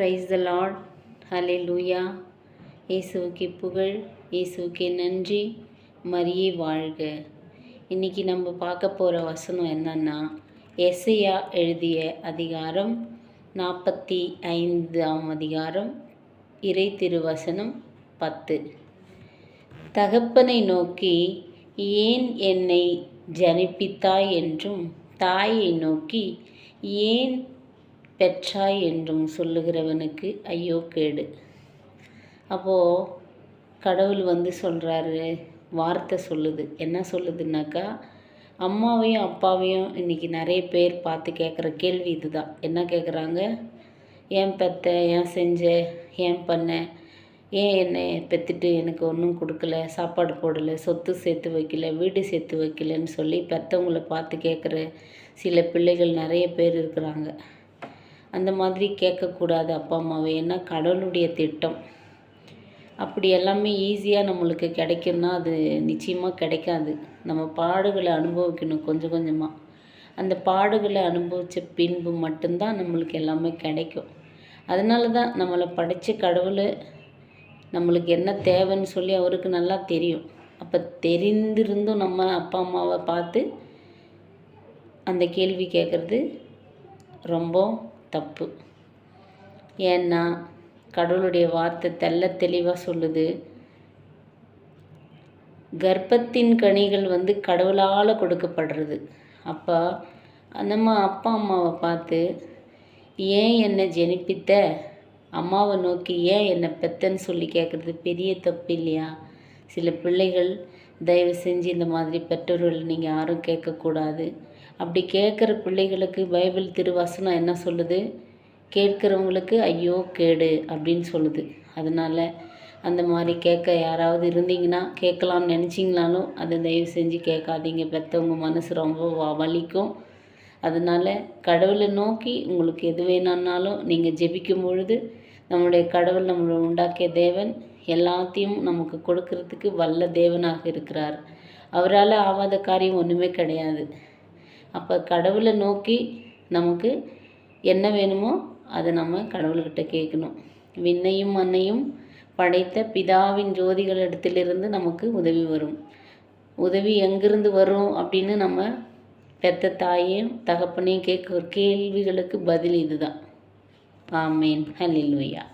Praise the Lord. ஹல்லேலூயா. இயேசுவுக்கே புகழ், இயேசுவுக்கே நன்றி, மரியே வாழ்க. இன்றைக்கி நம்ம பார்க்க போகிற வசனம் என்னன்னா, எசையா எழுதிய அதிகாரம் 45ஆம் அதிகாரம், இறை திருவசனம் 10. தகப்பனை நோக்கி ஏன் என்னை ஜனிப்பித்தாய் என்றும், தாயை நோக்கி ஏன் பெற்றாய் என்றும் சொல்லுகிறவனுக்கு ஐயோ கேடு. அப்போது கடவுள் சொல்கிறாரு, வார்த்தை சொல்லுது. என்ன சொல்லுதுன்னாக்கா, அம்மாவையும் அப்பாவையும் இன்றைக்கி நிறைய பேர் பார்த்து கேட்குற கேள்வி இதுதான். என்ன கேட்குறாங்க? ஏன் பெத்த, ஏன் செஞ்ச, ஏன் பண்ண, ஏன் என்னை பெற்றுட்டு எனக்கு ஒன்றும் கொடுக்கல, சாப்பாடு போடலை, சொத்து சேர்த்து வைக்கல, வீடு சேர்த்து வைக்கலன்னு சொல்லி பெற்றவங்கள பார்த்து கேட்குற சில பிள்ளைகள் நிறைய பேர் இருக்கிறாங்க. அந்த மாதிரி கேட்கக்கூடாது அப்பா அம்மாவை. ஏன்னா கடவுளுடைய திட்டம். அப்படி எல்லாமே ஈஸியாக நம்மளுக்கு கிடைக்கும்னா அது நிச்சயமாக கிடைக்காது. நம்ம பாடுகளை அனுபவிக்கணும் கொஞ்சம் கொஞ்சமாக. அந்த பாடுகளை அனுபவித்த பின்பு மட்டும்தான் நம்மளுக்கு எல்லாமே கிடைக்கும். அதனால தான் நம்மளை படைத்த கடவுள் நம்மளுக்கு என்ன தேவைன்னு சொல்லி அவருக்கு நல்லா தெரியும். அப்போ தெரிந்திருந்தும் நம்ம அப்பா அம்மாவை பார்த்து அந்த கேள்வி கேட்குறது ரொம்ப தப்பு. ஏன்னா கடவுளுடைய வார்த்தை தெளிவாக சொல்லுது, கர்ப்பத்தின் கனிகள் கடவுளால் கொடுக்கப்படுறது. அப்போ நம்ம அப்பா அம்மாவை பார்த்து ஏன் என்னை ஜெனிப்பித்த, அம்மாவை நோக்கி ஏன் என்னை பெத்தன்னு சொல்லி கேட்குறது பெரிய தப்பு இல்லையா? சில பிள்ளைகள் தயவு செஞ்சு இந்த மாதிரி பெற்றோர்கள் நீங்கள் யாரும் கேட்கக்கூடாது. அப்படி கேட்குற பிள்ளைகளுக்கு பைபிள் திருவசனம் என்ன சொல்லுது? கேட்குறவங்களுக்கு ஐயோ கேடு அப்படின்னு சொல்லுது. அதனால் அந்த மாதிரி கேட்க யாராவது இருந்தீங்கன்னா, கேட்கலான்னு நினச்சிங்களாலும் அதை தயவு செஞ்சு கேட்காதீங்க. பெற்றவங்க மனசு ரொம்ப வலிக்கும். அதனால் கடவுளை நோக்கி உங்களுக்கு எது வேணும்னாலும் நீங்கள் ஜெபிக்கும் பொழுது, நம்முடைய கடவுள் நம்மளை உண்டாக்கிய தேவன் எல்லாத்தையும் நமக்கு கொடுக்கறதுக்கு வல்ல தேவனாக இருக்கிறார். அவரால் ஆகாத காரியம் ஒன்றுமே கிடையாது. அப்போ கடவுளை நோக்கி நமக்கு என்ன வேணுமோ அதை நம்ம கடவுள்கிட்ட கேட்கணும். விண்ணையும் மண்ணையும் படைத்த பிதாவின் ஜோதிகளிடத்திலிருந்து நமக்கு உதவி வரும். உதவி எங்கிருந்து வரும் அப்படின்னு நம்ம பெத்த தாயையும் தகப்பனையும் கேட்குற கேள்விகளுக்கு பதில் இதுதான். ஆமேன். ஹல்லேலூயா.